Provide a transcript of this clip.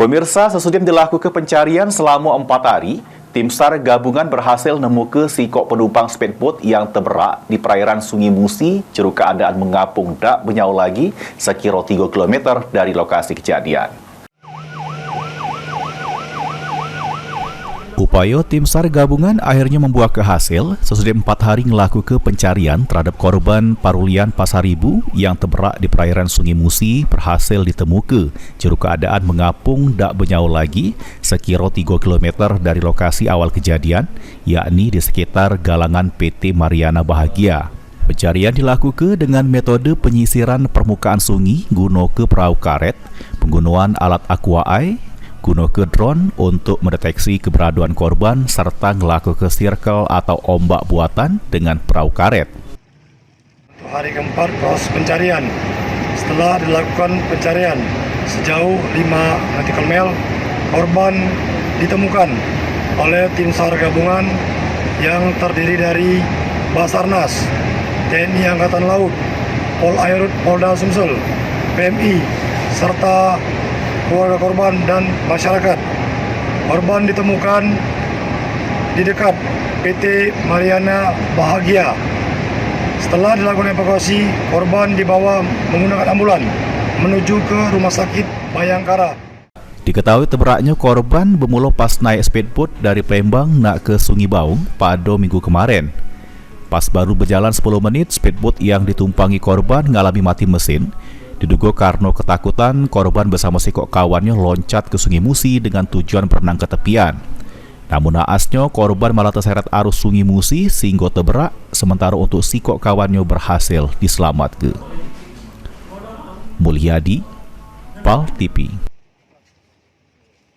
Pemirsa, sesudah dilakukan pencarian selama 4 hari, tim SAR gabungan berhasil menemukan sikok penumpang speedboat yang terberak di perairan Sungai Musi, ceru keadaan mengapung dak benyau lagi sekira 3 km dari lokasi kejadian. Upaya tim SAR gabungan akhirnya membuah hasil sesudah 4 hari melakukan pencarian terhadap korban Parulian Pasaribu yang terberak di perairan Sungai Musi berhasil ditemukan ceru keadaan mengapung dak benyau lagi sekira 3 km dari lokasi awal kejadian, yakni di sekitar galangan PT Mariana Bahagia. Pencarian dilakukan dengan metode penyisiran permukaan sungai guna ke perahu karet, penggunaan alat aqua eye, guna ke drone untuk mendeteksi keberadaan korban serta melakukan circle atau ombak buatan dengan perahu karet. Hari keempat proses pencarian. Setelah dilakukan pencarian sejauh 5 nautical mile, korban ditemukan oleh tim SAR gabungan yang terdiri dari Basarnas, TNI Angkatan Laut, Polairut Polda Sumsel, PMI, serta keluarga korban dan masyarakat. Korban ditemukan di dekat PT Mariana Bahagia. Setelah dilakukan evakuasi, korban dibawa menggunakan ambulan menuju ke Rumah Sakit Bayangkara. Diketahui terberaknya korban bermula pas naik speedboat dari Palembang nak ke Sungai Baung pada minggu kemarin. Pas baru berjalan 10 menit, speedboat yang ditumpangi korban mengalami mati mesin. Diduga karena ketakutan, korban bersama sikok kawannya loncat ke Sungai Musi dengan tujuan berenang ke tepian. Namun naasnya, korban malah terseret arus Sungai Musi sehingga terberak, sementara untuk sikok kawannya berhasil diselamatkan. Mulyadi, PAL TV.